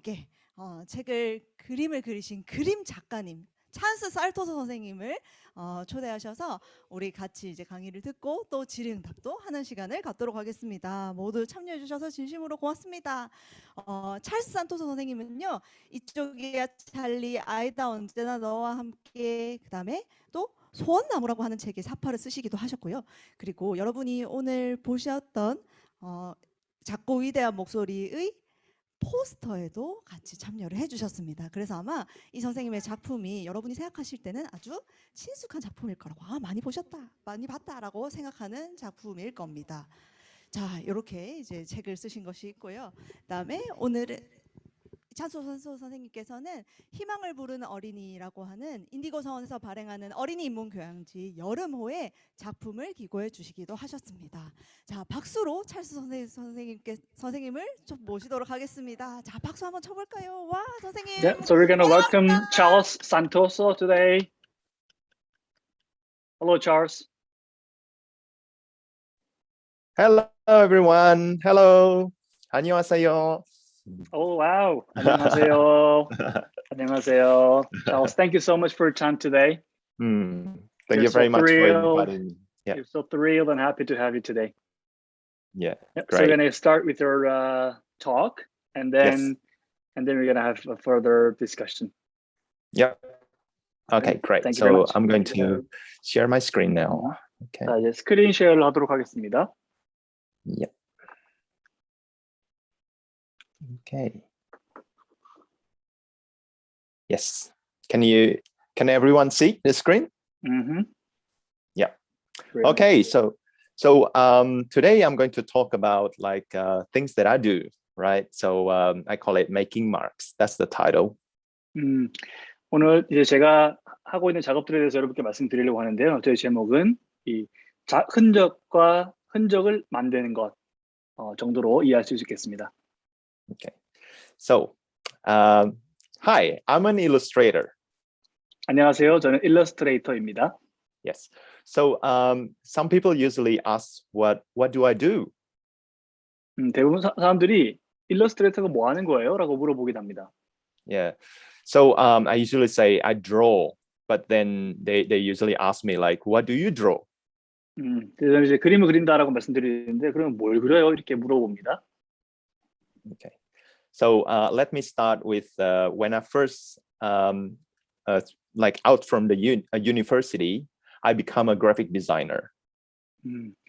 함께 그림을 그리신 그림 작가님 찬스 살토소 선생님을 초대하셔서 우리 같이 이제 강의를 듣고 또 질의응답도 하는 시간을 갖도록 하겠습니다. 모두 참여해 주셔서 진심으로 고맙습니다. 찰스 산토소 선생님은요, 이쪽이야 찰리, 아이다 언제나 너와 함께, 그다음에 또 소원나무라고 하는 책의 사파를 쓰시기도 하셨고요. 그리고 여러분이 오늘 보셨던 작고 위대한 목소리의 포스터에도 같이 참여를 해주셨습니다. 그래서 아마 이 선생님의 작품이 여러분이 생각하실 때는 아주 친숙한 작품일 거라고, 많이 보셨다, 많이 봤다라고 생각하는 작품일 겁니다. 자, 이렇게 이제 책을 쓰신 것이 있고요. 그다음에 오늘은 찬소 선생님께서는 희망을 부르는 어린이라고 하는 인디고 서원에서 발행하는 어린이 인문 교양지 여름호의 작품을 기고해 주시기도 하셨습니다. 자, 박수로 찰스 선생님을 좀 모시도록 하겠습니다. 자, 박수 한번 쳐볼까요? 와, 선생님. Yeah, so we're going to welcome Charles Santoso today. Hello, Charles. Hello, everyone. Hello. 안녕하세요. Oh, wow. 안녕하세요. 안녕하세요. Charles, thank you so much for your time today. Thank you very much for inviting me. Yeah. We're so thrilled and happy to have you today. Yeah, Yep. great. So we're going to start with your talk, and then we're going to have a further discussion. Yep. Okay, great. Thank you very So much. I'm going to share my screen now. Okay. 자, 이제 스크린 쉐어를 하도록 하겠습니다. Yep. Okay. Yes. Can everyone see the screen? Mm-hmm. Yeah. Great. Okay. So today I'm going to talk about like things that I do, right? So I call it making marks. That's the title. 오늘 이제 제가 하고 있는 작업들에 대해서 여러분께 말씀드리려고 하는데요. 저희 제목은 이 흔적을 만드는 것 정도로 이해할 수 있겠습니다. Okay. So, hi, I'm an illustrator. 안녕하세요. 저는 일러스트레이터입니다. Yes. So, some people usually ask, what do I do? 대부분 사람들이 일러스트레이터가 뭐 하는 거예요? 라고 물어보긴 합니다. Yeah. So, I usually say I draw, but then they usually ask me like, what do you draw? 그래서 이제 그림을 그린다라고 말씀드리는데, 그러면 뭘 그려요? 이렇게 물어봅니다. Okay. So, let me start with when I first like out from the university, I become a graphic designer.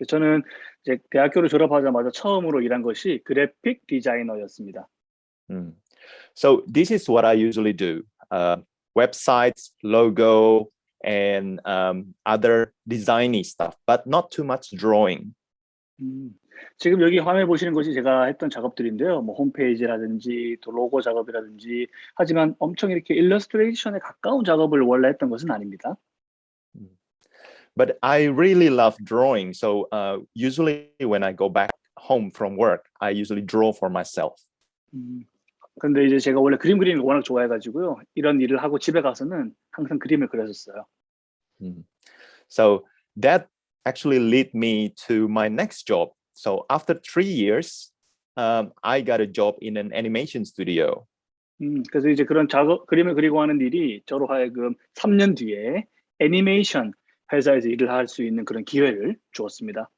저는 이제 대학교를 졸업하자마자 처음으로 일한 것이 그래픽 디자이너였습니다. So this is what I usually do: websites, logo, and other designy stuff, but not too much drawing. 지금 여기 화면에 보시는 것이 제가 했던 작업들인데요. 뭐 홈페이지라든지 또 로고 작업이라든지, 하지만 엄청 이렇게 일러스트레이션에 가까운 작업을 원래 했던 것은 아닙니다. But I really love drawing. So usually when I go back home from work, I usually draw for myself. 근데 이제 제가 원래 그림 그리는 거 워낙 좋아해가지고요. 이런 일을 하고 집에 가서는 항상 그림을 그렸었어요. So that actually led me to my next job. So after 3 years, I got a job in an animation studio. 그래서 이제 그런 그림을 그리고 하는 일이 저로 하여금 3년 뒤에 애니메이션 회사에서 일을 할 수 있는 그런 기회를 주었습니다.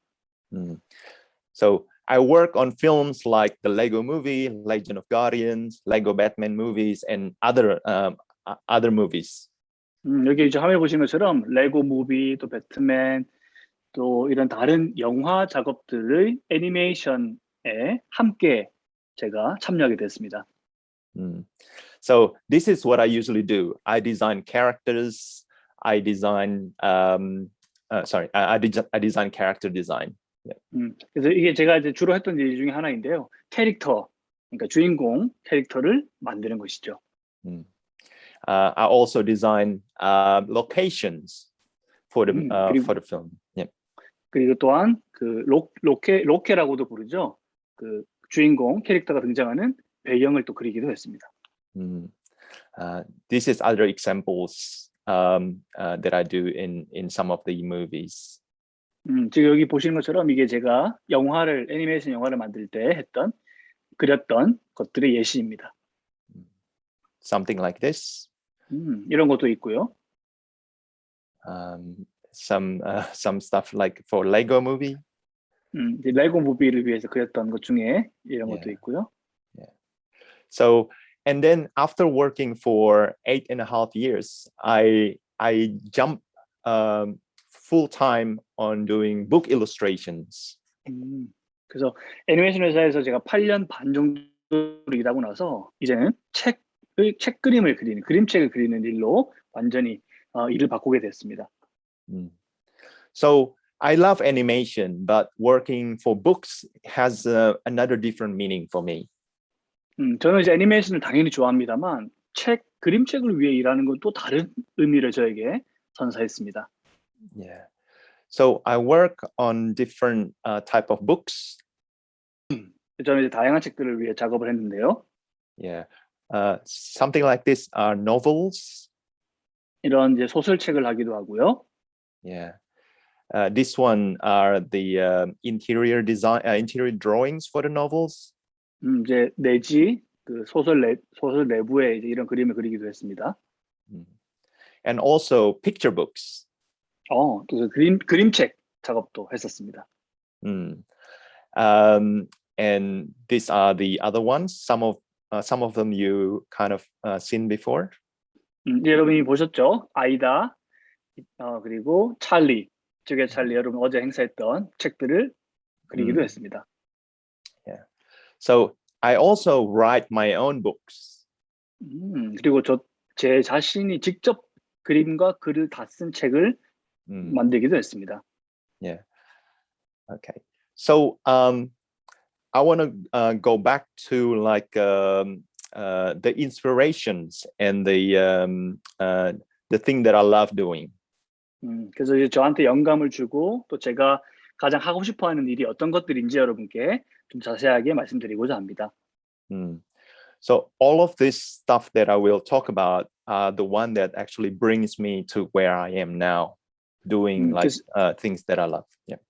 So I work on films like the Lego Movie, Legend of Guardians, Lego Batman movies, and other movies. 여기 이제 화면에 보시는 것처럼 레고 무비, 또 배트맨, 또 이런 다른 영화 작업들의 애니메이션에 함께 제가 참여하게 됐습니다. So this is what I usually do. I design characters. I design I design character design. Yeah. 그래서 이게 제가 이제 주로 했던 일 중에 하나인데요. 캐릭터, 그러니까 주인공 캐릭터를 만드는 것이죠. I also design locations for the film. Yeah. 그리고 또한 그 로케라고도 부르죠. 그 주인공 캐릭터가 등장하는 배경을 또 그리기도 했습니다. This is other examples that I do in some of the movies. 지금 여기 보시는 것처럼 이게 제가 애니메이션 영화를 만들 때 그렸던 것들의 예시입니다. something like this. 이런 것도 있고요. Some stuff like for Lego movie. 이제 레고 무비를 위해서 그렸던 것 중에 이런 것도 Yeah. 있고요. So, and then after working for 8.5 years, I jumped full time on doing book illustrations. 그래서 애니메이션 회사에서 제가 8년 반 정도 일하고 나서 이제는 책 그림을 그리는 그림책을 그리는 일로 완전히 일을 바꾸게 됐습니다. So I love animation, but working for books has another different meaning for me. 저는 이제 애니메이션을 당연히 좋아합니다만 그림책을 위해 일하는 건 또 다른 의미를 저에게 선사했습니다. Yeah. So I work on different type of books. 저는 이제 다양한 책들을 위해 작업을 했는데요. Yeah. Something like this are novels. 이런 이제 소설책을 하기도 하고요. Yeah. This one are the interior design, interior drawings for the novels. 이제 내지 그 소설 내부에 이제 이런 그림을 그리기도 했습니다. And also picture books. 또 그림책 작업도 했었습니다. And these are the other ones. Some of them you kind of seen before. 여러분이 보셨죠? 아이다, 그리고 찰리, 쪽의 찰리, 여러분 어제 행사했던 책들을 그리기도 했습니다. Yeah. So I also write my own books. 그리고 제 자신이 직접 그림과 글을 다 쓴 책을 만들기도 했습니다. Yeah. Okay. So I want to go back to like the inspirations and the thing that I love doing. 그래서 이제 저한테 영감을 주고 또 제가 가장 하고 싶어하는 일이 어떤 것들인지 여러분께 좀 자세하게 말씀드리고자 합니다. So all of this stuff that I will talk about are the one that actually brings me to where I am now, doing like things that I love. Yeah.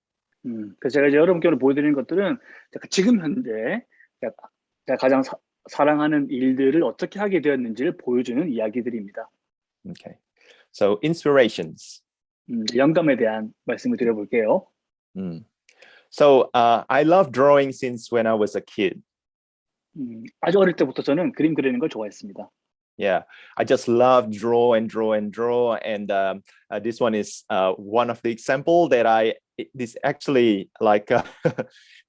그래서 제가 이제 여러분께 오늘 보여드리는 것들은 제가 지금 현재 제가 가장 사랑하는 일들을 어떻게 하게 되었는지를 보여주는 이야기들입니다. Okay. So inspirations. 영감에 대한 말씀을 드려볼게요. So I love drawing since when I was a kid. 아주 어릴 때부터 저는 그림 그리는 걸 좋아했습니다. Yeah, I just love draw and draw and draw, and this one is one of the example that this actually like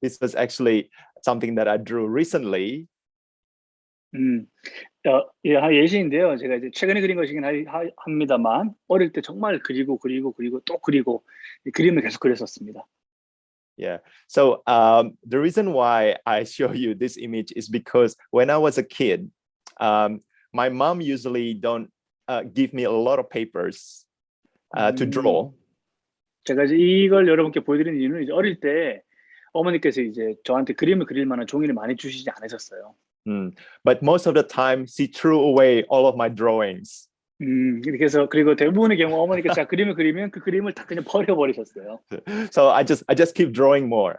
this was actually something that I drew recently. 예시인데요. 제가 이제 최근에 그린 것이긴 합니다만 어릴 때 정말 그리고 또 그리고 그림을 계속 그렸었습니다. Yeah. So the reason why I show you this image is because when I was a kid, my mom usually don't give me a lot of papers to draw. 제가 이제 이걸 여러분께 보여드리는 이유는 이제 어릴 때 어머니께서 이제 저한테 그림을 그릴 만한 종이를 많이 주시지 않으셨어요. But most of the time, she threw away all of my drawings. 그래서 그리고 대부분의 경우 어머니께서 제가 그림을 그리면 그 그림을 다 그냥 버려버리셨어요. So I just keep drawing more.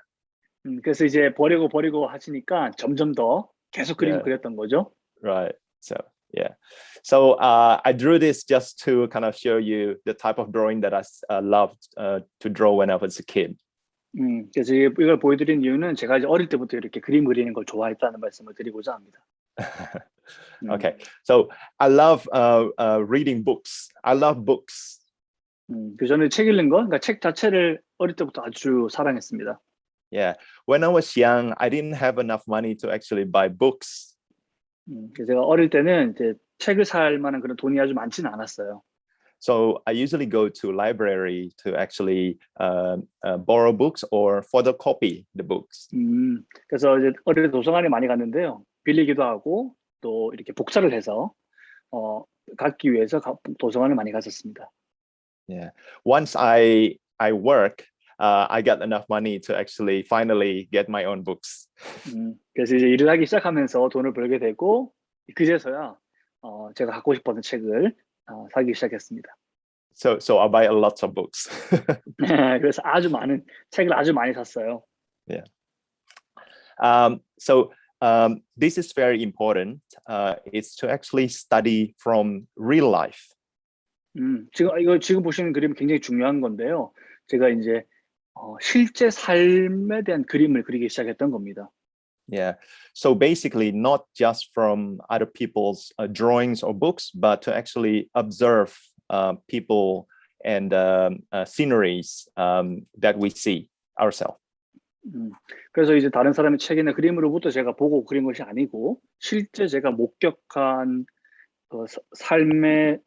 그래서 이제 버리고 하시니까 점점 더 계속 그림을 그렸던 거죠. Right. So yeah. So I drew this just to kind of show you the type of drawing that I loved to draw when I was a kid. 그래서 이걸 보여드린 이유는 제가 이제 어릴 때부터 이렇게 그림 그리는 걸 좋아했다는 말씀을 드리고자 합니다. Okay, so I love reading books. I love books. 그 저는 책 읽는 거, 그러니까 책 자체를 어릴 때부터 아주 사랑했습니다. Yeah, when I was young, I didn't have enough money to actually buy books. 그래서 제가 어릴 때는 이제 책을 살 만한 그런 돈이 아주 많지는 않았어요. So I usually go to library to actually borrow books or photocopy the books. 그래서 이제 어릴 때 도서관에 많이 갔는데요. 빌리기도 하고 또 이렇게 복사를 해서 갖기 위해서 도서관을 많이 갔었습니다. Yeah. Once I work, I got enough money to actually finally get my own books. 그래서 이제 일을 하기 시작하면서 돈을 벌게 되고 그제서야 제가 갖고 싶었던 책을 사기 시작했습니다. So I buy a lot of books. 그래서 책을 아주 많이 샀어요. Yeah. So this is very important. It's to actually study from real life. 지금 보시는 그림이 굉장히 중요한 건데요. 제가 이제 실제 삶에 대한 그림을 그리기 시작했던 겁니다. Yeah. So basically, not just from other people's drawings or books, but to actually observe people and sceneries that we see ourselves. 그래서 이제 다른 사람의 책이나 그림으로부터 제가 보고 그린 것이 아니고 실제 제가 목격한 삶의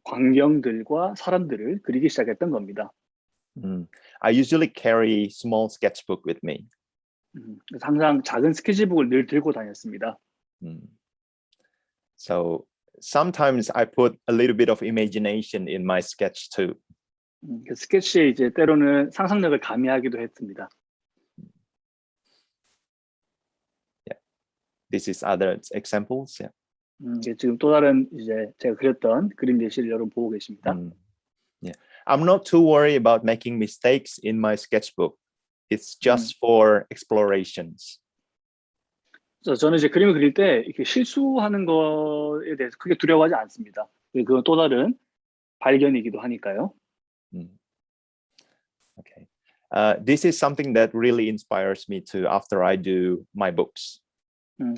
광경들과 사람들을 그리기 시작했던 겁니다. I usually carry small sketchbook with me. 그래서 항상 작은 스케치북을 늘 들고 다녔습니다. So sometimes I put a little bit of imagination in my sketch too. 그 스케치에 이제 때로는 상상력을 가미하기도 했습니다. Yeah. This is other examples. Yeah. 지금 또 다른 이제 제가 그렸던 그림 예시를 여러분 보고 계십니다. Yeah. I'm not too worried about making mistakes in my sketchbook. It's just for explorations. 저는 이제 그림을 그릴 때 이렇게 실수하는 거에 대해서 크게 두려워하지 않습니다. 그건 또 다른 발견이기도 하니까요. Okay. This is something that really inspires me to after I do my books.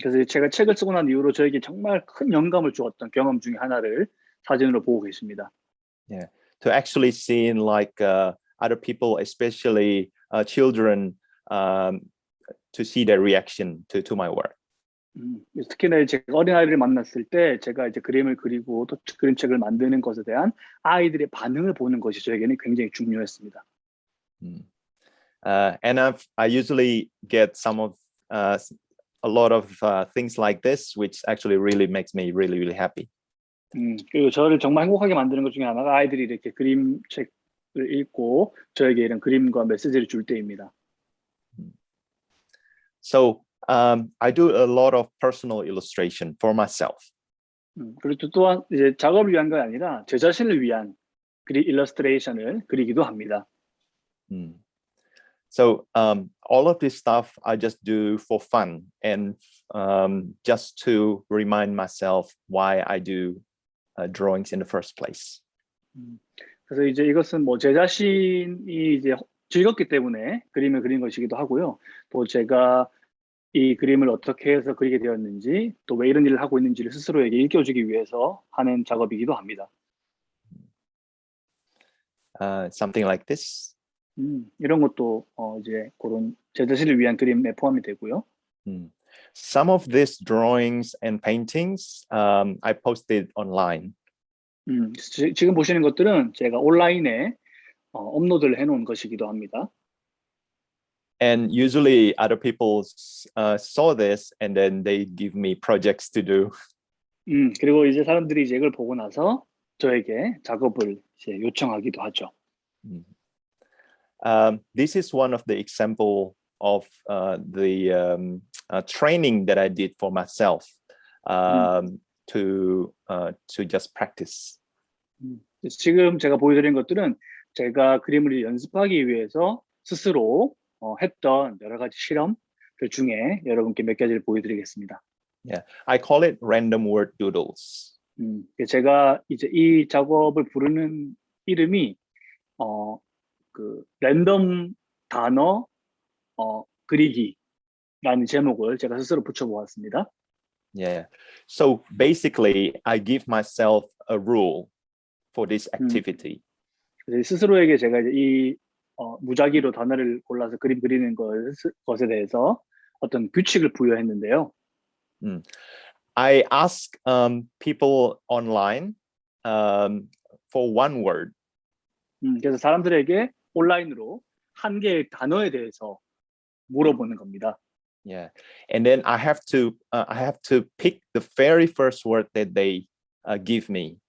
그래서 제가 책을 쓰고 난 이후로 저에게 정말 큰 영감을 주었던 경험 중에 하나를 사진으로 보고 계십니다. Yeah. To actually see like other people, especially children, to see their reaction to my work. 특히나 제가 어린아이를 만났을 때 제가 이제 그림을 그리고 또 그림책을 만드는 것에 대한 아이들의 반응을 보는 것이 저에게는 굉장히 중요했습니다. And I usually get a lot of things like this, which actually really makes me really, really happy. 그리고 저를 정말 행복하게 만드는 것 중에 하나가 아이들이 이렇게 그림책을 읽고 저에게 이런 그림과 메시지를 줄 때입니다. So I do a lot of personal illustration for myself. 그리고 또한 이제 작업을 위한 게 아니라 제 자신을 위한 일러스트레이션을 그리기도 합니다. So all of this stuff I just do for fun and just to remind myself why I do drawings in the first place. 그래서 이제 이것은 뭐 제 자신이 이제 즐겁기 때문에 그림을 그린 것이기도 하고요. 또 제가 이 그림을 어떻게 해서 그리게 되었는지 또 왜 이런 일을 하고 있는지를 스스로에게 일깨워주기 위해서 하는 작업이기도 합니다. Something like this. 이런 것도 이제 그런 제 자신을 위한 그림에 포함이 되고요. Some of these drawings and paintings I posted online. 지금 보시는 것들은 제가 온라인에 업로드를 해놓은 것이기도 합니다. And usually other people saw this and then they give me projects to do. 그리고 이제 사람들이 이제 이걸 보고 나서 저에게 작업을 이제 요청하기도 하죠. This is one of the example of the training that I did for myself to just practice. 지금 제가 보여드린 것들은 제가 그림을 연습하기 위해서 스스로 했던 여러 가지 실험들 중에 여러분께 몇 가지를 보여드리겠습니다. Yeah, I call it random word doodles. 제가 이제 이 작업을 부르는 이름이 그 랜덤 단어 그리기라는 제목을 제가 스스로 붙여보았습니다. Yeah, so basically I give myself a rule for this activity. 그래서 스스로에게 제가 이제 이 무작위로 단어를 골라서 그림 그리는 것에 대해서 어떤 규칙을 부여했는데요. I ask people online for one word. 그래서 사람들에게 온라인으로 한 개의 단어에 대해서 물어보는 겁니다. Yeah, and then I have to pick the very first word that they give me.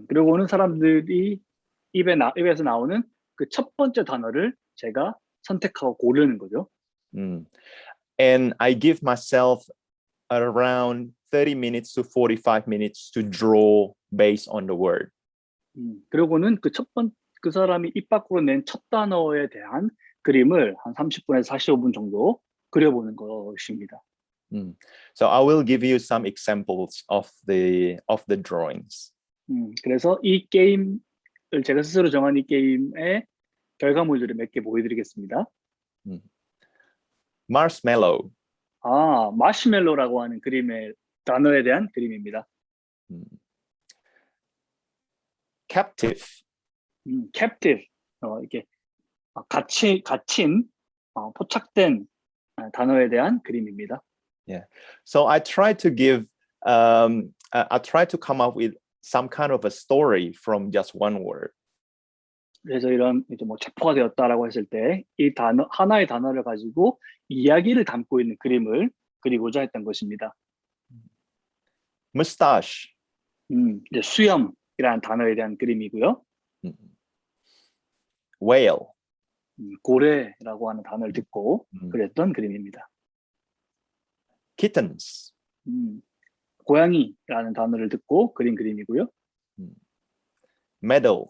그리고는 사람들이 입에서 나오는 그 첫 번째 단어를 제가 선택하고 고르는 거죠. And I give myself around 30 minutes to 45 minutes to draw based on the word. 그리고는 그 사람이 입 밖으로 낸 첫 단어에 대한 그림을 한 30분에서 45분 정도 그려보는 것입니다. So I will give you some examples of the drawings. 그래서 이 게임을 제가 스스로 정한 이 게임의 결과물들을 몇 개 보여드리겠습니다. Marshmallow, 마시멜로라고 하는 그림의 단어에 대한 그림입니다. captive, captive, 이게 갇힌, 포착된 단어에 대한 그림입니다. So I try to I try to come up with some kind of a story from just one word. 그래서 이런 이제 뭐 체포가 되었다라고 했을 때 이 단어 하나의 단어를 가지고 이야기를 담고 있는 그림을 그리고자 했던 것입니다. Mustache, 이제 수염이라는 단어에 대한 그림이고요. whale, 고래라고 하는 단어를 듣고 그렸던 그림입니다. kittens, 고양이라는 단어를 듣고 그린 그림이고요. medal,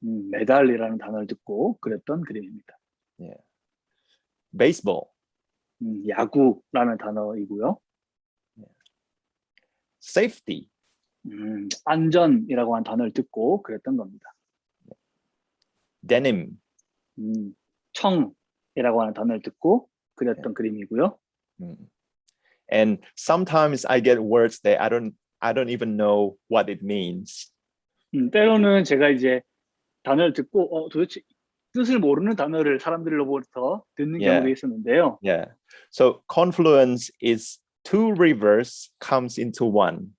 메달이라는 단어를 듣고 그렸던 그림입니다. baseball, 야구라는 단어이고요. safety, 안전이라고 하는 단어를 듣고 그렸던 겁니다. denim, 청이라고 하는 단어를 듣고 그렸던 그림이고요. and sometimes I get words that I don't even know what it means. 때로는 제가 이제 단어를 듣고 도대체 뜻을 모르는 단어를 사람들로부터 듣는 경우도 있었는데요. Yeah. So confluence is two rivers comes into one.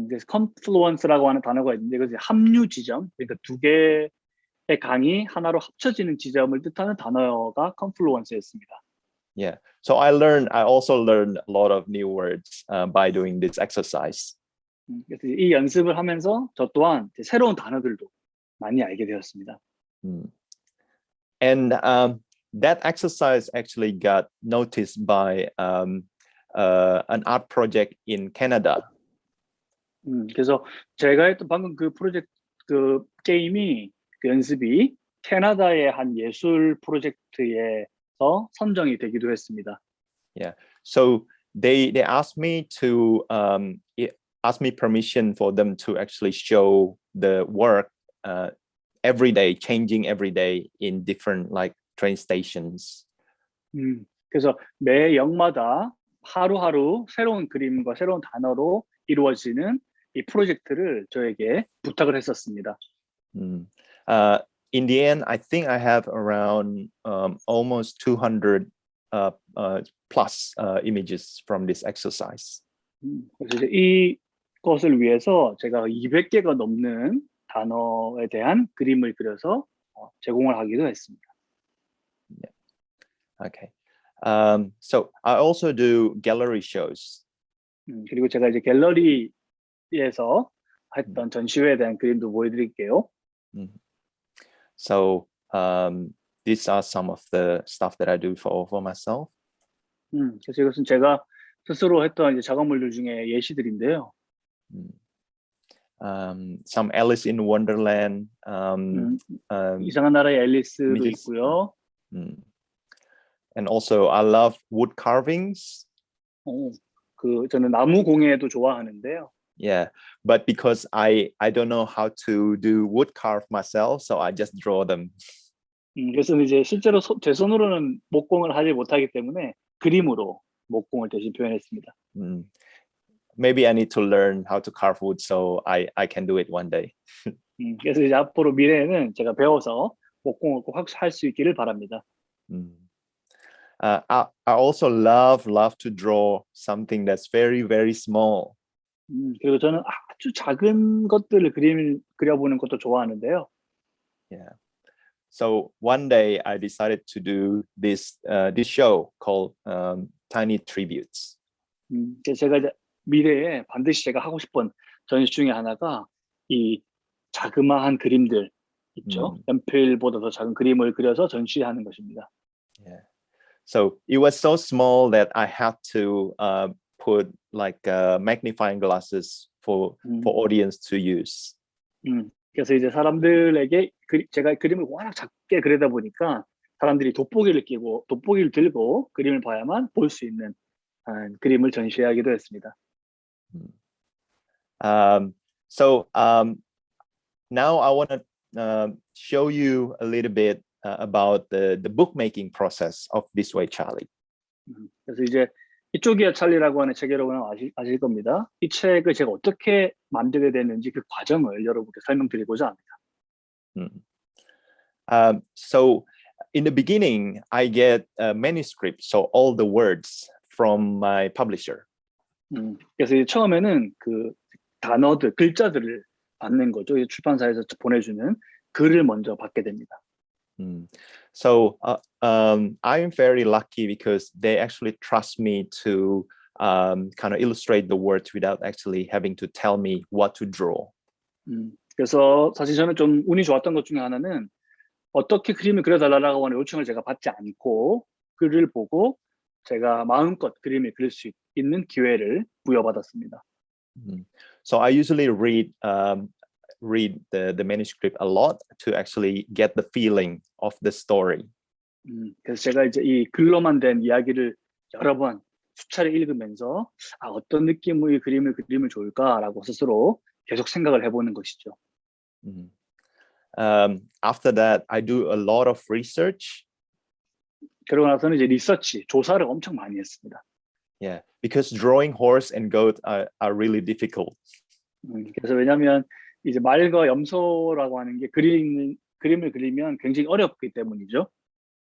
그래서 confluence라고 하는 단어가 있는데 이것이 합류 지점, 그러니까 두 개의 강이 하나로 합쳐지는 지점을 뜻하는 단어가 confluence였습니다. Yeah. So I also learned a lot of new words by doing this exercise. 그래서 이 연습을 하면서 저 또한 새로운 단어들도 많이 알게 되었습니다. And that exercise actually got noticed by an art project in Canada. 그래서 제가 했던 방금 그 프로젝트 그 게임이 그 연습이 캐나다의 한 예술 프로젝트에서 선정이 되기도 했습니다. Yeah. So they asked me to ask me permission for them to actually show the work every day, changing every day in different like train stations. 그래서 매 역마다 하루하루 새로운 그림과 새로운 단어로 이루어지는 이 프로젝트를 저에게 부탁을 했었습니다. In the end, I think I have around almost 200 plus images from this exercise. 그래서 이제 이것을 위해서 제가 200개가 넘는 단어에 대한 그림을 그려서 제공을 하기도 했습니다. Okay. So I also do gallery shows. 그리고 제가 이제 갤러리에서 했던 전시회에 대한 그림도 보여드릴게요. So these are some of the stuff that I do for myself. 그래서 이것은 제가 스스로 했던 이제 작업물들 중에 예시들인데요. Some Alice in Wonderland. 이상한 나라의 앨리스도 images. 있고요. And also I love wood carvings. 저는 나무 공예도 좋아하는데요. Yeah, but because I don't know how to do wood carve myself, so I just draw them. 그래서 이제 실제로 제 손으로는 목공을 하지 못하기 때문에 그림으로 목공을 대신 표현했습니다. Maybe I need to learn how to carve wood, so I can do it one day. 그래서 이제 앞으로 미래에는 제가 배워서 목공을 꼭 할 수 있기를 바랍니다. I also love to draw something that's very, very small. 그리고 저는 아주 작은 것들을 그려보는 것도 좋아하는데요. Yeah. So one day I decided to do this show called Tiny Tributes. 제가 이제 미래에 반드시 제가 하고 싶은 전시 중에 하나가 이 자그마한 그림들 있죠. 연필보다 더 작은 그림을 그려서 전시하는 것입니다. Yeah. So it was so small that I had to put like magnifying glasses for audience to use. 그래서 이제 사람들에게 제가 그림을 워낙 작게 그리다 보니까 사람들이 돋보기를 들고 그림을 봐야만 볼 수 있는 그림을 전시하기도 했습니다. So now I want to show you a little bit about the bookmaking process of This Way Charlie. 그래서 이제 이쪽이야 찰리라고 하는 책 여러분은 아실 겁니다. 이 책을 제가 어떻게 만들게 됐는지 그 과정을 여러분께 설명드리고자 합니다. So in the beginning, I get a manuscript, so all the words from my publisher. 그래서 이제 처음에는 그 단어들, 글자들을 받는 거죠. 출판사에서 보내주는 글을 먼저 받게 됩니다. So I'm very lucky because they actually trust me to kind of illustrate the words without actually having to tell me what to draw. 그래서 사실 저는 좀 운이 좋았던 것 중에 하나는 어떻게 그림을 그려달라고 하는 요청을 제가 받지 않고 글을 보고 제가 마음껏 그림을 그릴 수 있는 기회를 부여받았습니다. So I usually read the manuscript a lot to actually get the feeling of the story. 그래서 제가 이제 이 글로만 된 이야기를 여러 번 수차례 읽으면서 어떤 느낌의 그림을 그리면 좋을까라고 스스로 계속 생각을 해보는 것이죠. After that, I do a lot of research. 그러고 나서는 이제 리서치, 조사를 엄청 많이 했습니다. Yeah, because drawing horse and goat are really difficult. 그래서 왜냐하면 이제 말과 염소라고 하는 게 그림을 그리면 굉장히 어렵기 때문이죠.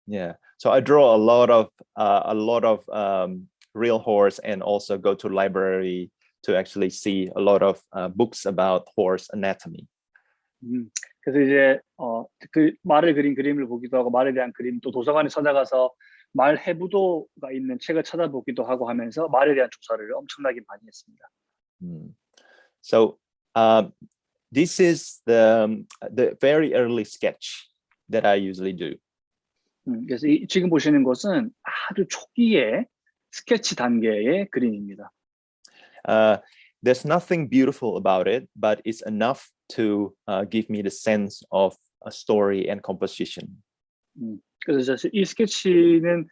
Yeah, so I draw a lot of real horse and also go to library to actually see a lot of books about horse anatomy. 그래서 이제 그 말을 그린 그림을 보기도 하고 말에 대한 그림 또 도서관에 찾아가서 말 해부도가 있는 책을 찾아보기도 하고 하면서 말에 대한 조사를 엄청나게 많이 했습니다. So this is the very early sketch that I usually do. 그래서 지금 보시는 것은 아주 초기의 스케치 단계의 그림입니다. There's nothing beautiful about it, but it's enough to give me the sense of a story and composition. 그래서 사실 이 스케치는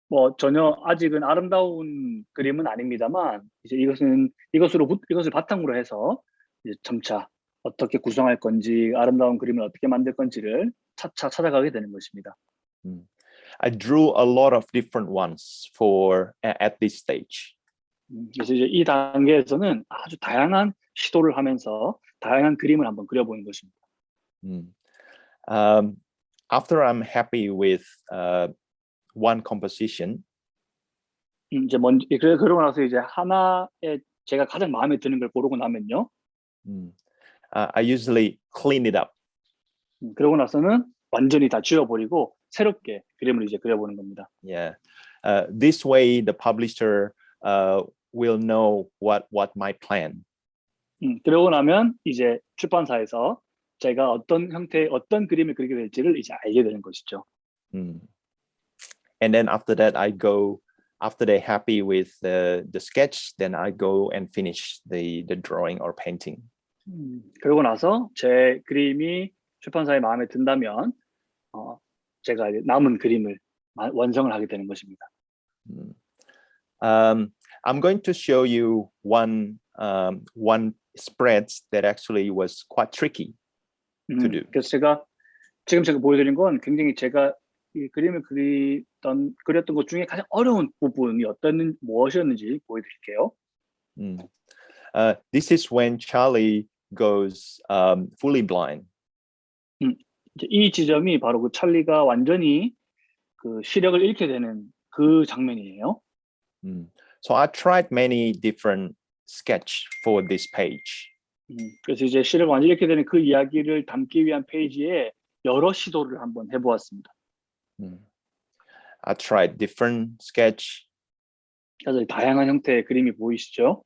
뭐 전혀 아직은 아름다운 그림은 아닙니다만 이제 이것을 바탕으로 해서 이제 점차 어떻게 구성할 건지 아름다운 그림을 어떻게 만들 건지를 차차 찾아가게 되는 것입니다. I drew a lot of different ones at this stage. 그래서 이제 이 단계에서는 아주 다양한 시도를 하면서 다양한 그림을 한번 그려보는 것입니다. After I'm happy with one composition, 이제 그러고 나서 이제 하나의 제가 가장 마음에 드는 걸 고르고 나면요. I usually clean it up. 그러고 나서는 완전히 다 지워버리고 새롭게 그림을 이제 그려보는 겁니다. Yeah, this way the publisher will know what my plan. 그러고 나면 이제 출판사에서 제가 어떤 형태의 어떤 그림을 그리게 될지를 이제 알게 되는 것이죠. And then after that, after they're happy with the sketch, then I go and finish the drawing or painting. 그러고 나서 제 그림이 출판사의 마음에 든다면 제가 이제 남은 그림을 완성을 하게 되는 것입니다. I'm going to show you one spread that actually was quite tricky to do. 그래서 지금 제가 보여드린 건 굉장히 제가 이 그림을 그렸던 것 중에 가장 어려운 부분이 무엇이었는지 보여드릴게요. This is when Charlie goes fully blind. 이 지점이 바로 그 찰리가 완전히 그 시력을 잃게 되는 그 장면이에요. So I tried many different sketch for this page. 그래서 이제 시력을 완전히 잃게 되는 그 이야기를 담기 위한 페이지에 여러 시도를 한번 해보았습니다. I tried different sketch. 그래서 다양한 형태의 그림이 보이시죠?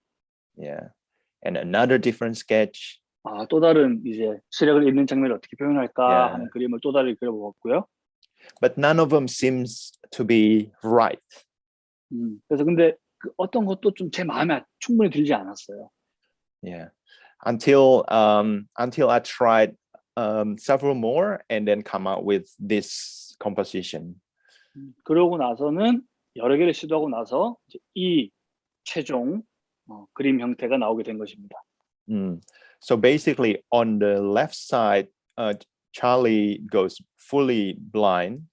Yeah, and another different sketch. 또 다른 이제 시력을 잃는 장면을 어떻게 표현할까 Yeah. 하는 그림을 또 다르게 그려보았고요. But none of them seems to be right. 그래서 근데 어떤 것도 좀 제 마음에 충분히 들지 않았어요. Yeah, until I tried several more and then come out with this composition. 그러고 나서는 여러 개를 시도하고 나서 이제 이 최종 그림 형태가 나오게 된 것입니다. So basically, on the left side, Charlie goes fully blind.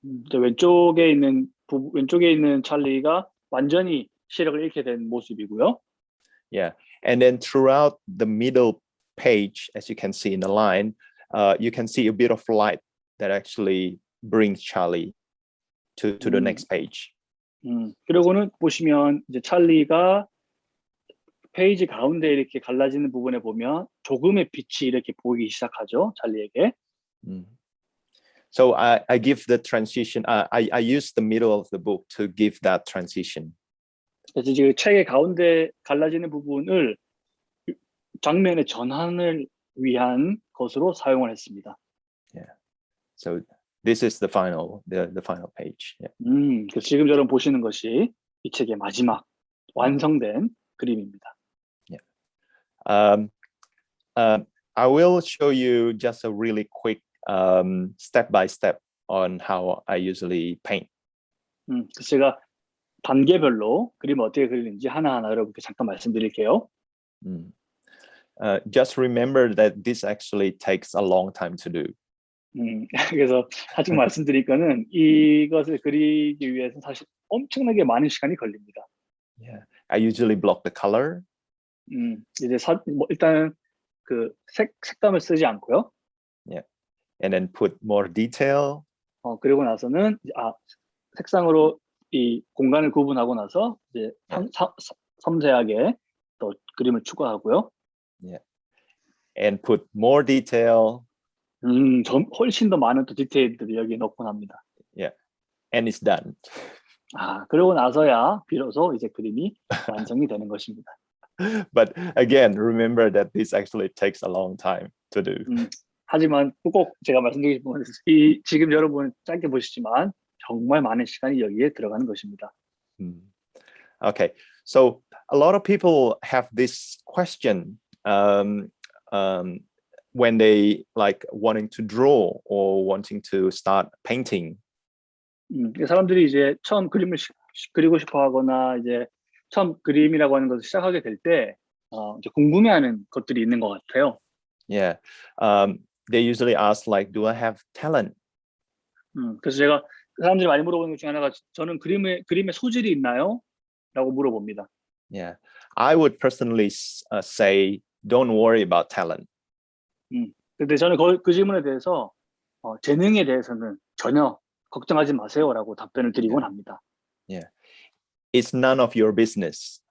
이제 왼쪽에 있는 찰리가 완전히 시력을 잃게 된 모습이고요. Yeah, and then throughout the middle page, as you can see in the line, you can see a bit of light that actually brings Charlie to the next page. 그리고는 보시면 이제 찰리가 페이지 가운데 이렇게 갈라지는 부분에 보면 조금의 빛이 이렇게 보이기 시작하죠, 찰리에게. So I give the transition. I use the middle of the book to give that transition. 그래서 지금 책의 가운데 갈라지는 부분을 장면의 전환을 위한 것으로 사용을 했습니다. Yeah. So this is the final page. Yeah. 그래서 지금 여러분 보시는 것이 이 책의 마지막 완성된 그림입니다. Yeah. I will show you just a really quick step by step on how I usually paint. 그래서 제가 단계별로 그림을 어떻게 그리는지 하나하나 여러분께 잠깐 말씀드릴게요. Just remember that this actually takes a long time to do. 그래서 사실 말씀드릴 거는 이것을 그리기 위해서 사실 엄청나게 많은 시간이 걸립니다. Yeah, I usually block the color. 이제 일단 그 색감을 쓰지 않고요. Yeah, and then put more detail. 그리고 나서는 색상으로 이 공간을 구분하고 나서 이제 섬세하게 또 그림을 추가하고요. Yeah, and put more detail. 훨씬 더 많은 또 디테일들을 여기에 넣곤 합니다. Yeah, and it's done. 그러고 나서야 비로소 이제 그림이 완성이 되는 것입니다. But again, remember that this actually takes a long time to do. 하지만 꼭 제가 말씀드리고 싶은 것은 지금 여러분 짧게 보시지만 정말 많은 시간이 여기에 들어가는 것입니다. Okay, so a lot of people have this question when they like wanting to draw or wanting to start painting. 사람들이 이제 처음 그림을 그리고 싶어하거나 이제 처음 그림이라고 하는 것을 시작하게 될 때 이제 궁금해하는 것들이 있는 것 같아요. Yeah, they usually ask like, "Do I have talent?" 그래서 제가 사람들이 많이 물어보는 것 중에 하나가 저는 그림에 소질이 있나요? 라고 물어봅니다. Yeah, I would personally say, "Don't worry about talent." 근데 저는 그 질문에 대해서 재능에 대해서는 전혀 걱정하지 마세요라고 답변을 드리곤 합니다. Yeah, it's none of your business.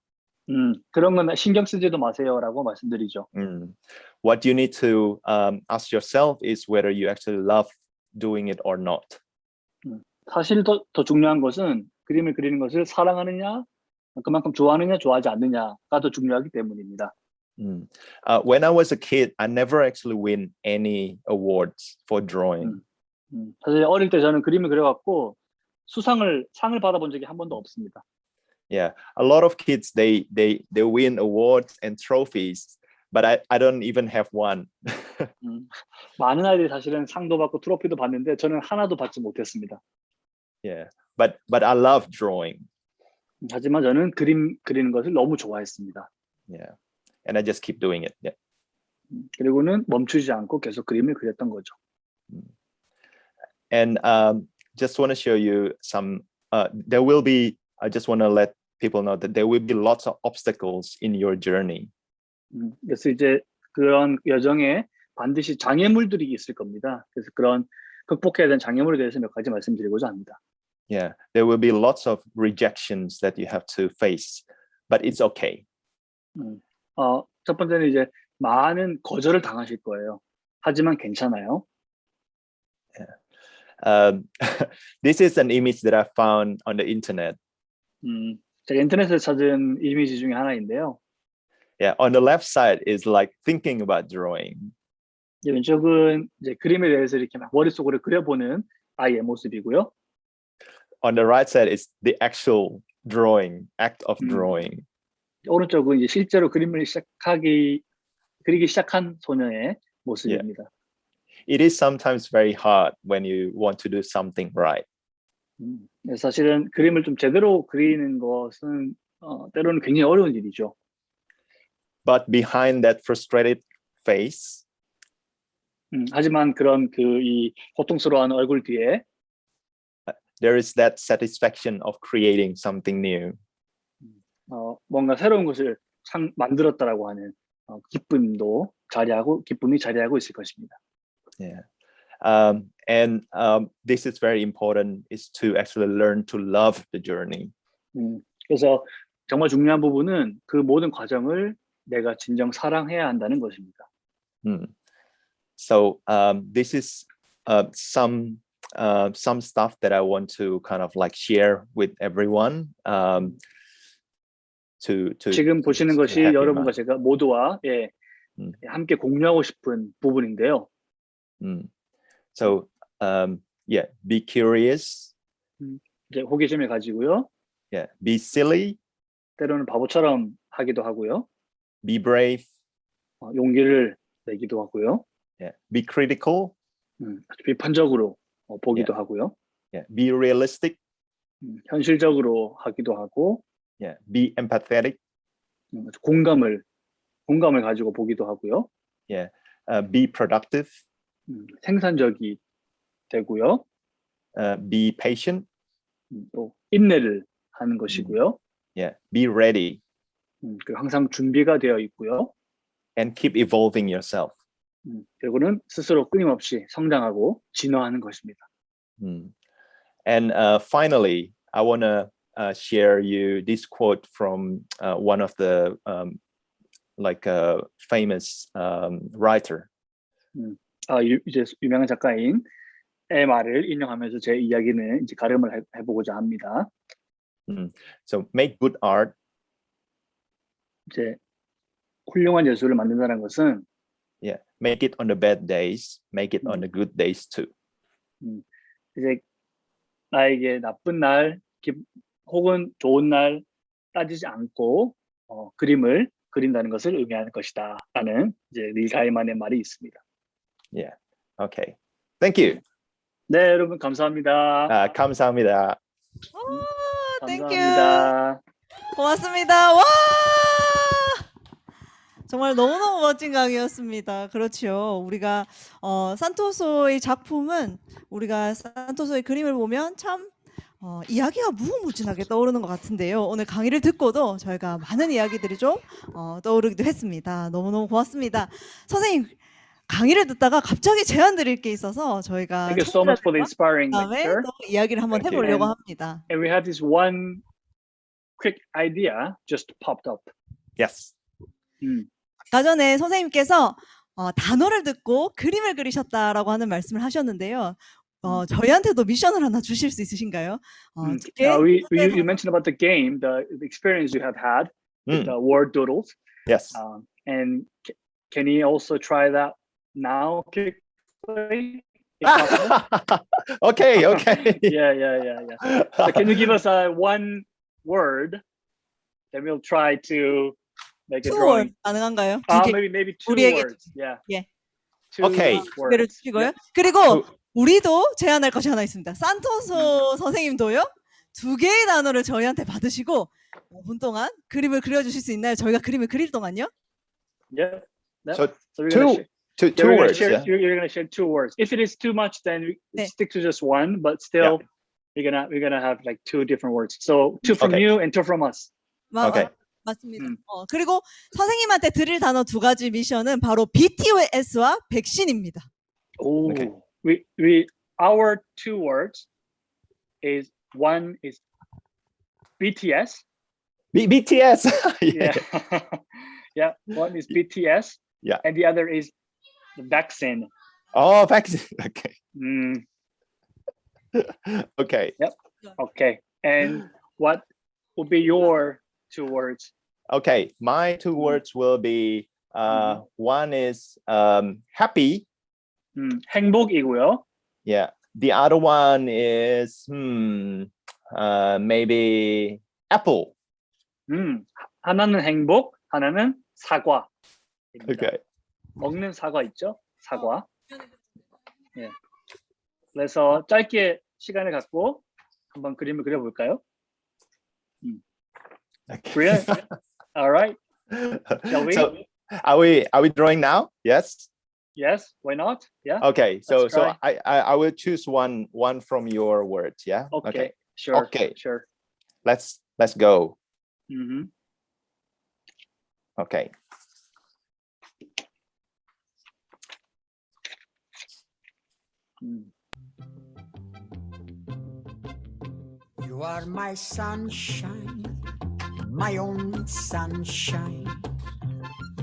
그런 건 신경 쓰지도 마세요라고 말씀드리죠. What you need to ask yourself is whether you actually love doing it or not. 사실 더 중요한 것은 그림을 그리는 것을 사랑하느냐, 그만큼 좋아하느냐, 좋아하지 않느냐가 더 중요하기 때문입니다. When I was a kid, I never actually win any awards for drawing. 사실 어릴 때 저는 그림을 그려갖고 상을 받아본 적이 한 번도 없습니다. Yeah, a lot of kids they win awards and trophies, but I don't even have one. 많은 아이들이 사실은 상도 받고 트로피도 받는데 저는 하나도 받지 못했습니다. Yeah, but I love drawing. 하지만 저는 그림 그리는 것을 너무 좋아했습니다. Yeah, and I just keep doing it. Yeah. 그리고는 멈추지 않고 계속 그림을 그렸던 거죠. And just want to show you some. There will be. I just want to let people know that there will be lots of obstacles in your journey. 그래서 이제 그런 여정에 반드시 장애물들이 있을 겁니다. 그래서 그런 극복해야 되는 장애물에 대해서 몇 가지 말씀드리고자 합니다. Yeah, there will be lots of rejections that you have to face, but it's okay. 첫 번째는 이제 많은 거절을 당하실 거예요. 하지만 괜찮아요. Yeah. This is an image that I found on the internet. 제가 인터넷에서 찾은 이미지 중에 하나인데요. Yeah, on the left side is like thinking about drawing. 왼쪽은 이제 그림에 대해서 이렇게 막 머릿속으로 그려보는 아이의 모습이고요. On the right side is the actual drawing, act of drawing. 오른쪽은 이제 실제로 그림을 그리기 시작한 소녀의 모습입니다. It is sometimes very hard when you want to do something right. 사실은 그림을 좀 제대로 그리는 것은 때로는 굉장히 어려운 일이죠. But behind that frustrated face, 하지만 그런 이 고통스러워하는 얼굴 뒤에 there is that satisfaction of creating something new. 뭔가 새로운 것을 만들었다라고 하는 기쁨이 자리하고 있을 것입니다. Yeah. And this is very important, is to actually learn to love the journey. 그래서 정말 중요한 부분은 그 모든 과정을 내가 진정 사랑해야 한다는 것입니다. So this is some stuff that I want to kind of like share with everyone. 지금 보시는 것이 have in 여러분과 mind. 제가 모두와 함께 공유하고 싶은 부분인데요. So yeah, be curious. 이제 호기심을 가지고요. Yeah, be silly. 때로는 바보처럼 하기도 하고요. Be brave. 용기를 내기도 하고요. Yeah, be critical. 아주 비판적으로 보기도 하고요. Yeah, be realistic. 현실적으로 하기도 하고. Yeah, be empathetic. 공감을 가지고 보기도 하고요. Yeah, be productive. 생산적이 되고요. Be patient. 또 인내를 하는 것이고요. Yeah, be ready. 그리고 항상 준비가 되어 있고요. And keep evolving yourself. 그리고는 스스로 끊임없이 성장하고 진화하는 것입니다. And finally, I want to share you this quote from one of the like a famous writer. 이제 유명한 작가인의 말을 인용하면서 제 이야기는 이제 가름을 해보고자 합니다. So make good art. 이제 훌륭한 예술을 만든다는 것은 Yeah, make it on the bad days, make it on the good days too. 이제 나에게 나쁜 날 혹은 좋은 날 따지지 않고 그림을 그린다는 것을 의미하는 것이다라는 이제 닐 가이만의 말이 있습니다. Yeah. Okay. Thank you. 네, 여러분 감사합니다. 감사합니다. 땡큐. 감사합니다. 고맙습니다. 와! 정말 너무너무 멋진 강의였습니다. 그렇죠. 우리가 산토소의 작품은 우리가 산토소의 그림을 보면 참 이야기가 무궁무진하게 떠오르는 것 같은데요. 오늘 강의를 듣고도 저희가 많은 이야기들이 좀 떠오르기도 했습니다. 너무너무 고맙습니다. 선생님, 강의를 듣다가 갑자기 제안 드릴 게 있어서 저희가 Thank you so much for the inspiring 다음에 lecture. 또 이야기를 한번 Thank you. 해보려고 합니다. And we have this one quick idea just popped up. Yes. 아까 전에 선생님께서 단어를 듣고 그림을 그리셨다라고 하는 말씀을 하셨는데요. 저희한테도 미션을 하나 주실 수 있으신가요? You mentioned about the game, the experience you have had with the word doodles. Yes. And can you also try that now quickly? if possible? Okay. Yeah. So can you give us one word? Then we'll try to make a two drawing. word 가능한가요? 두 개. Maybe two 우리에게 words. Yeah. 예. Two Okay. 두 개를 words. 주시고요. 그리고 우리도 제안할 것이 하나 있습니다. 산토소 선생님도요. 두 개의 단어를 저희한테 받으시고 5분 동안 그림을 그려주실 수 있나요? 저희가 그림을 그릴 동안요? Yeah. So we're gonna two words. Yeah. You're gonna share two words. If it is too much, then we 네. stick to just one. But still, we're gonna have like two different words. So two from Okay. you and two from us. Okay. 맞습니다. 그리고 선생님한테 드릴 단어 두 가지 미션은 바로 BTS와 백신입니다. Oh, Okay. Our two words is one is BTS. BTS. Yeah. Yeah. One is BTS. Yeah. And the other is the vaccine. Oh, vaccine. Okay. Okay. Okay. And what would be your two words? Okay. My two words will be one is happy. 행복이고요. Yeah. The other one is maybe apple. 하나는 행복, 하나는 사과. Okay. 먹는 사과 있죠? 사과. 예. 그래서 짧게 시간을 갖고 한번 그림을 그려볼까요? Okay. Brilliant. All right. Shall we? So are we drawing now? Yes. Yes. Why not? Yeah. Okay. So Let's try. I will choose one from your words. Yeah. Okay. Sure. Okay. Sure. Let's go. Mm-hmm. Okay. You are my sunshine, my only sunshine.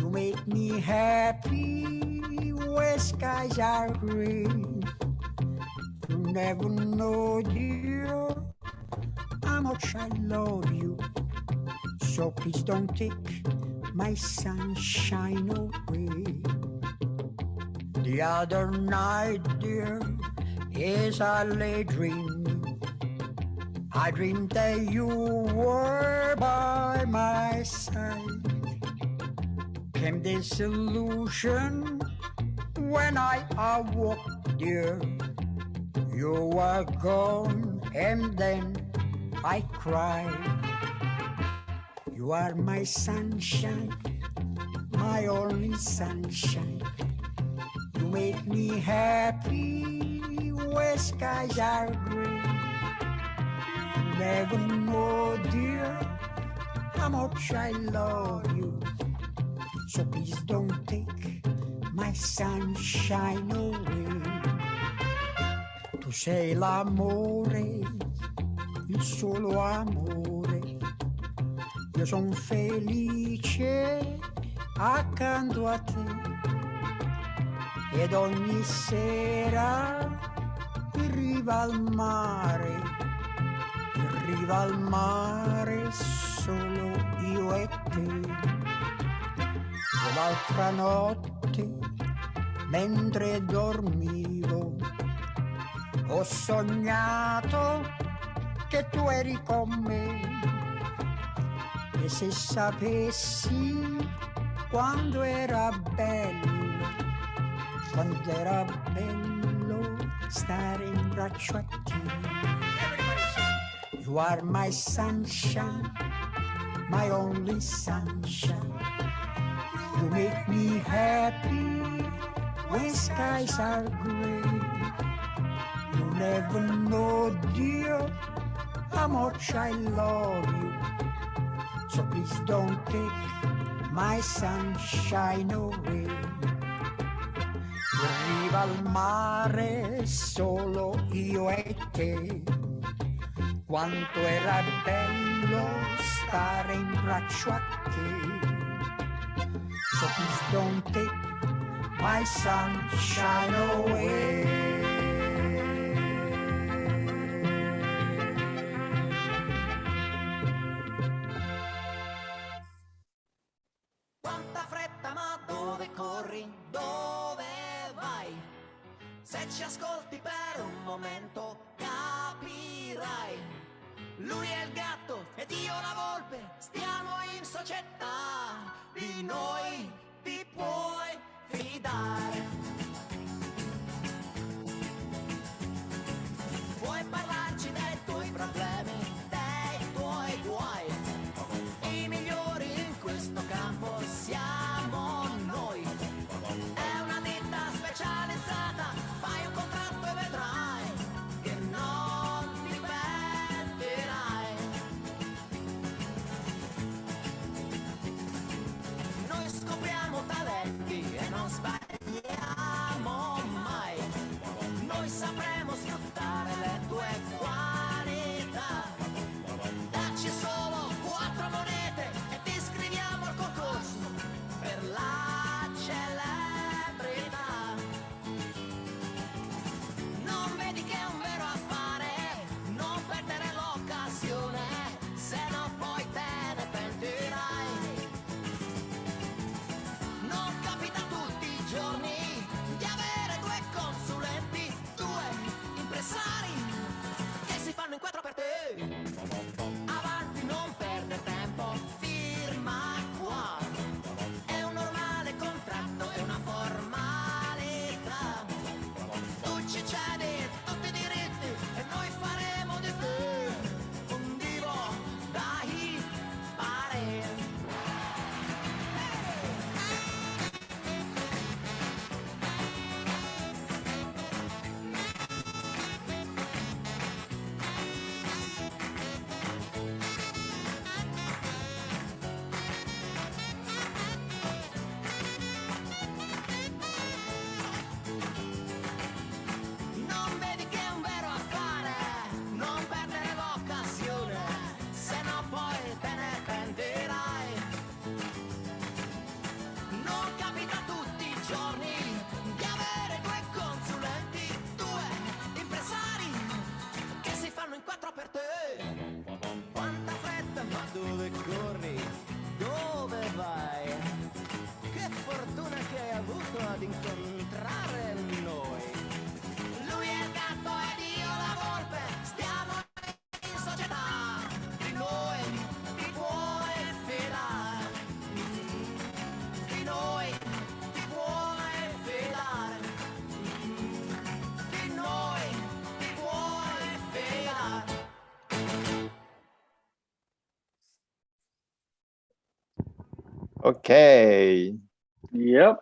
You make me happy where skies are green. You never know, dear, how much I love you. So please don't take my sunshine away. The other night, dear, as I lay dreaming, I dreamed that you were by my side. Came this illusion when I awoke, dear. You were gone, and then I cried. You are my sunshine, my only sunshine. You make me happy where skies are green. You never know, dear, how much I love you. So please don't take my sunshine away. Tu sei l'amore, il solo amore. Io son felice accanto a te. Ed ogni sera in riva al mare solo io e te. E l'altra notte, mentre dormivo, ho sognato che tu eri con me. E se sapessi quando era bello stare in braccio a te. You are my sunshine, my only sunshine. You make me happy when skies are gray. You never know, dear, how much I love you. So please don't take my sunshine away. In riva al mare solo io e te. Quanto era bello stare in braccio a te. So please don't take my sunshine away. Quanta fretta, ma dove corri? Dove vai? Se ci ascolti per un momento capirai. Lui è il gatto ed io la volpe, stiamo in società, di noi ti puoi fidare. Puoi parlarci dei tuoi problemi, dei tuoi guai. I migliori in questo campo siamo noi. È una ditta specializzata, fai un contratto e vedrai che non ti pentirai. Noi scopriamo talenti ad incontrare noi. Lui è il gatto ed io la volpe, stiamo in società, di noi ti puoi fidare, di noi ti puoi fidare, di noi ti puoi fidare. Okay. Yep,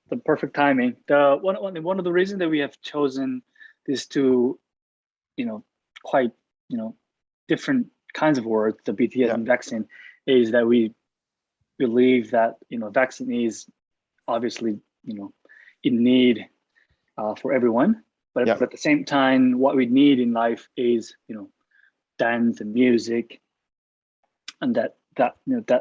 the perfect timing. The one of the reasons that we have chosen these two, quite different kinds of words, the BTS Yeah. and vaccine, is that we believe that vaccine is obviously in need for everyone, but Yeah. at the same time, what we need in life is dance and music, and that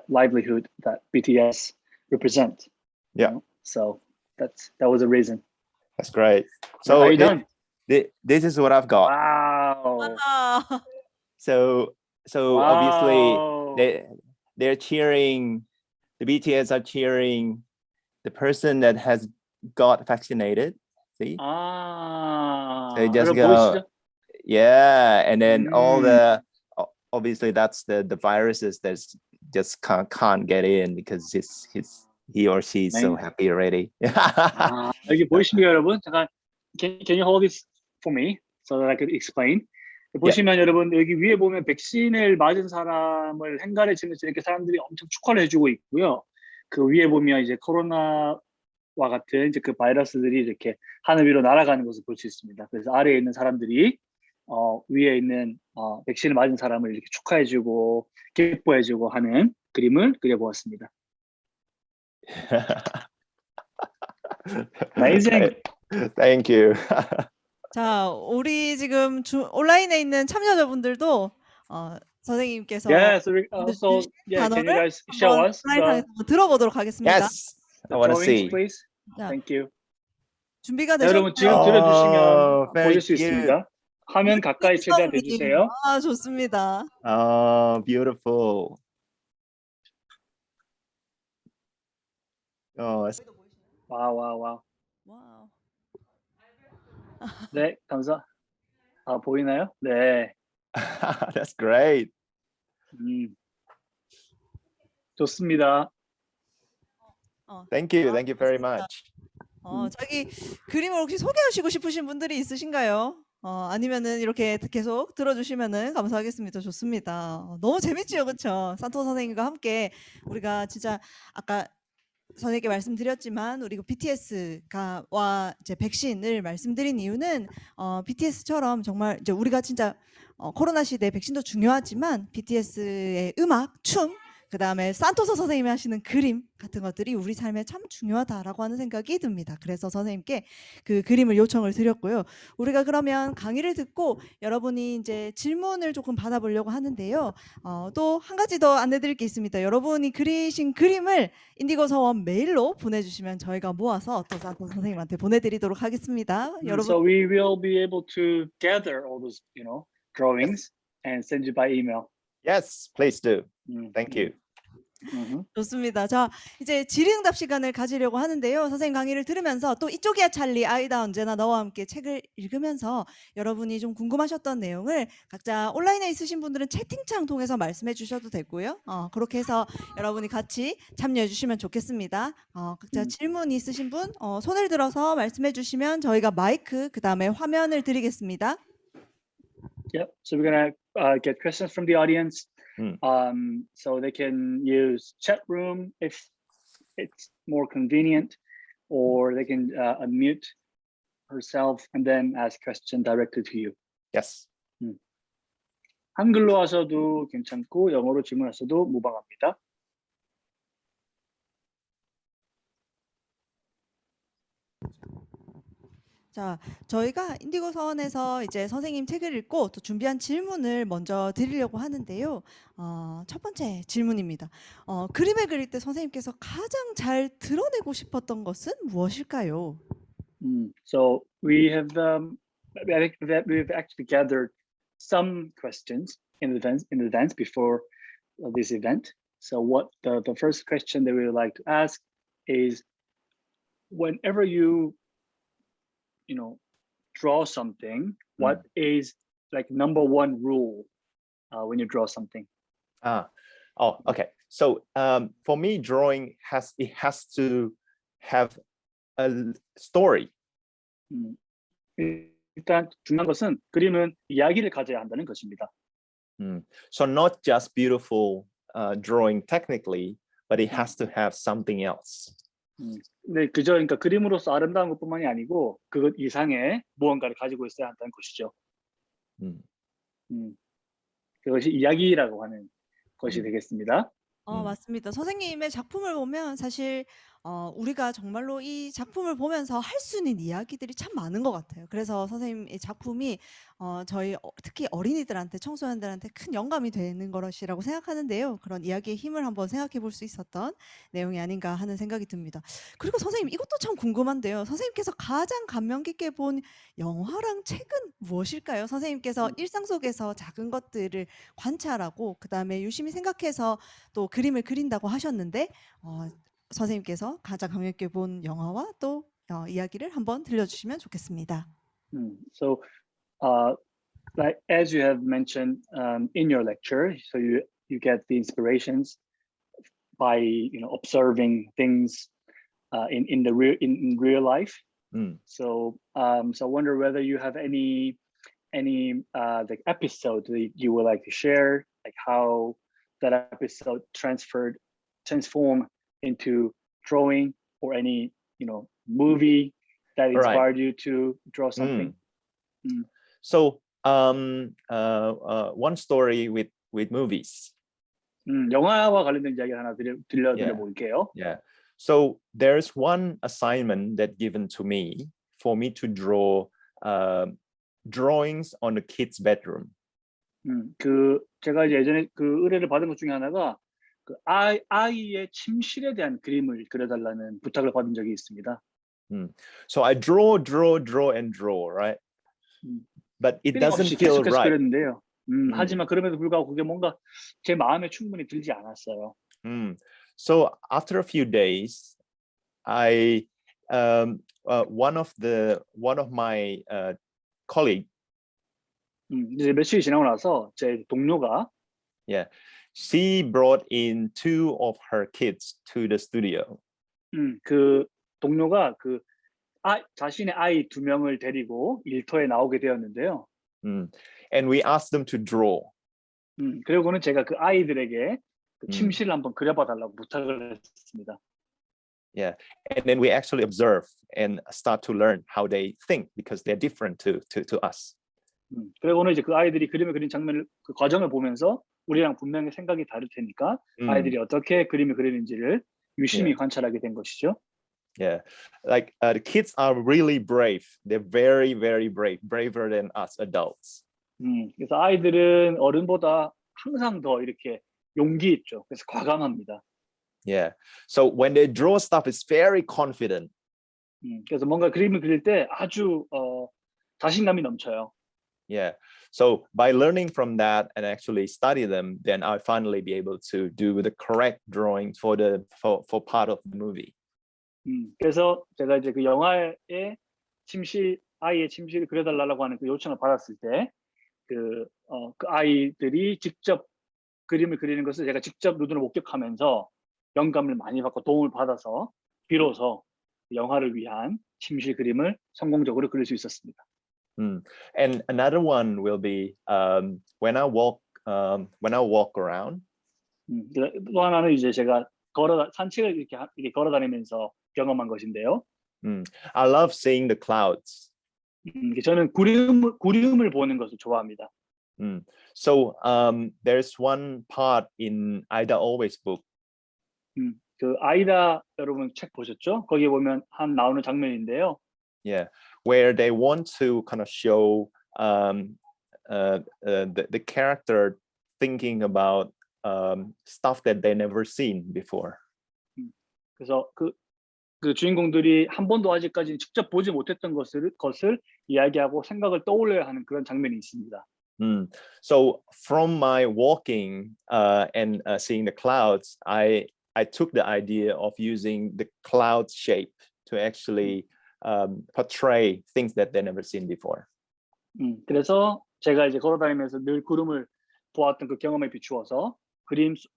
livelihood that BTS represent. Yeah. So that was a reason. That's great. So are you thi- done? This is what I've got. Wow. 아, So obviously Wow. they're cheering. The BTS are cheering the person that has got vaccinated. See? 아, So you just 여러분 go, 보이시죠? yeah, and then all Mm. the obviously that's the viruses that just can't get in because he or she is so Amazing. happy already. 아, 여기 보이십니까, 여러분? 잠깐, can you hold this for me so that I could explain? 보시면 여러분 여기 위에 보면 백신을 맞은 사람을 행간에 치면서 이렇게 사람들이 엄청 축하를 해주고 있고요. 그 위에 보면 이제 코로나와 같은 이제 그 바이러스들이 이렇게 하늘 위로 날아가는 것을 볼 수 있습니다. 그래서 아래에 있는 사람들이 위에 있는 백신을 맞은 사람을 이렇게 축하해주고 기뻐해주고 하는 그림을 그려보았습니다. Amazing. Thank you. 자, 우리 지금 온라인에 있는 참여자분들도 선생님께서 Yeah, so also, 주신 yeah, can you 단어를 guys show 한번 us 온라인상에서 한번 들어보도록 하겠습니다. Yes, I want to drawings, see. please? 자, Thank you. 준비가 네, 여러분 지금 되셨나요? 들어주시면 very 보실 수 cute. 있습니다. 화면 가까이 최대한 이성님. 대주세요. 아, 좋습니다. Oh, beautiful. Oh, 와우, 와우, 와우. 와우. 네, 보이나요? 네. that's great. 좋습니다. Thank you. Thank you very much. 자기 그림을 혹시 소개하시고 싶으신 분들이 있으신가요? 아니면은 이렇게 계속 들어주시면은 감사하겠습니다. 좋습니다. 너무 재밌지요, 그렇죠? 산토 선생님과 함께 우리가 진짜 아까 선생님께 말씀드렸지만 우리 BTS가와 이제 백신을 말씀드린 이유는 BTS처럼 정말 이제 우리가 진짜 코로나 시대 백신도 중요하지만 BTS의 음악, 춤, 그다음에 산토서 선생님이 하시는 그림 같은 것들이 우리 삶에 참 중요하다라고 하는 생각이 듭니다. 그래서 선생님께 그 그림을 요청을 드렸고요. 우리가 그러면 강의를 듣고 여러분이 이제 질문을 조금 받아보려고 하는데요. 또 한 가지 더 안내드릴 게 있습니다. 여러분이 그리신 그림을 인디고 서원 메일로 보내주시면 저희가 모아서 또 산토서 선생님한테 보내드리도록 하겠습니다. 여러분. So we will be able to gather all those, drawings and send you by email. Yes, please do. Thank you. 좋습니다. 자, 이제 질의응답 시간을 가지려고 하는데요. 선생님 강의를 들으면서 또 이쪽이야 찰리, 아이다 언제나 너와 함께 책을 읽으면서 여러분이 좀 궁금하셨던 내용을 각자 온라인에 있으신 분들은 채팅창 통해서 말씀해 주셔도 되고요. 그렇게 해서 여러분이 같이 참여해 주시면 좋겠습니다. 각자 질문 있으신 분 손을 들어서 말씀해 주시면 저희가 마이크 그다음에 화면을 드리겠습니다. Yep. So we're gonna get questions from the audience. So they can use chat room if it's more convenient, or they can unmute herself and then ask question directly to you. Yes. 한글로 하셔도 괜찮고 영어로 질문하셔도 무방합니다. 자, 저희가 인디고 서원에서 이제 선생님 책을 읽고 또 준비한 질문을 먼저 드리려고 하는데요. 첫 번째 질문입니다. 그림을 그릴 때 선생님께서 가장 잘 드러내고 싶었던 것은 무엇일까요? So we've actually gathered some questions in advance before this event. So what the first question that we would like to ask is, whenever you draw something, what is like number one rule when you draw something? Okay. So for me, drawing has to have a story. 일단 중요한 것은 그림은 이야기를 가져야 한다는 것입니다. So not just beautiful drawing technically, but it has to have something else. 네, 그러니까 그림으로서 아름다운 것뿐만이 아니고 그것 이상의 무언가를 가지고 있어야 한다는 것이죠. 그것이 이야기라고 하는 것이 되겠습니다. 맞습니다. 선생님의 작품을 보면 사실 우리가 정말로 이 작품을 보면서 할 수 있는 이야기들이 참 많은 것 같아요. 그래서 선생님의 작품이 저희 특히 어린이들한테 청소년들한테 큰 영감이 되는 것이라고 생각하는데요. 그런 이야기의 힘을 한번 생각해 볼 수 있었던 내용이 아닌가 하는 생각이 듭니다. 그리고 선생님 이것도 참 궁금한데요. 선생님께서 가장 감명 깊게 본 영화랑 책은 무엇일까요? 선생님께서 일상 속에서 작은 것들을 관찰하고 그다음에 유심히 생각해서 또 그림을 그린다고 하셨는데 선생님께서 가장 감명 깊게 본 영화와 또 이야기를 한번 들려주시면 좋겠습니다. So, like as you have mentioned in your lecture, so you get the inspirations by observing things in real life. So so I wonder whether you have any like episode that you would like to share, like how that episode transform into drawing, or any movie that inspired you to draw something. So one story with movies. 영화와 관련된 이야기 하나 들려드려 Yeah. 볼게요. Yeah. So there's one assignment that given to me for me to draw drawings on the kids' bedroom. 제가 이제 예전에 그 의뢰를 받은 것 중에 하나가 그 아이의 침실에 대한 그림을 그려달라는 부탁을 받은 적이 있습니다. So I draw, right? But it doesn't feel 계속해서 right. 그렸는데요. 하지만 그럼에도 불구하고 그게 뭔가 제 마음에 충분히 들지 않았어요. So after a few days, I one of my colleague. 이제 며칠이 지나고 나서 제 동료가 she brought in 2 of her kids to the studio. 그 동료가 자신의 아이 2명을 데리고 일터에 나오게 되었는데요. And we asked them to draw. 그리고는 제가 그 아이들에게 그 침실을 한번 그려봐 달라고 부탁을 했습니다. Yeah, and then we actually observe and start to learn how they think, because they're different to us. 그리고는 이제 그 아이들이 그림을 그린 그 과정을 보면서 우리랑 분명히 생각이 다를 테니까 아이들이 어떻게 그림을 그리는지를 유심히 관찰하게 된 것이죠. Yeah, like the kids are really brave. They're very, very brave, braver than us adults. 그래서 아이들은 어른보다 항상 더 이렇게 용기 있죠. 그래서 과감합니다. Yeah, so when they draw stuff, it's very confident. 그래서 뭔가 그림을 그릴 때 아주 자신감이 넘쳐요. Yeah, so by learning from that and actually study them, then I'll finally be able to do the correct drawing for part of the movie. 그래서 제가 이제 그 영화의 아이의 침실을 그려달라고 하는 그 요청을 받았을 때, 그 아이들이 직접 그림을 그리는 것을 제가 직접 눈으로 목격하면서 영감을 많이 받고 도움을 받아서 비로소 영화를 위한 침실 그림을 성공적으로 그릴 수 있었습니다. And another one will be when I walk around. 또 하나는 이제 제가 산책을 이렇게 걸어 다니면서 경험한 것인데요. I love seeing the clouds. 저는 구름을 보는 것을 좋아합니다. So there's one part in Ida Always book. 그 아이다 여러분 책 보셨죠? 거기에 보면 나오는 장면인데요. Yeah, where they want to kind of show the character thinking about stuff that they never seen before. 그래서 그 주인공들이 한 번도 아직까지 직접 보지 못했던 것을 이야기하고 생각을 떠올려야 하는 그런 장면이 있습니다. So from my walking and seeing the clouds, I took the idea of using the cloud shape to actually portray things that they never seen before. 그래서 제가 이제 걸어다니면서 늘 구름을 보았던 그 경험에 비추어서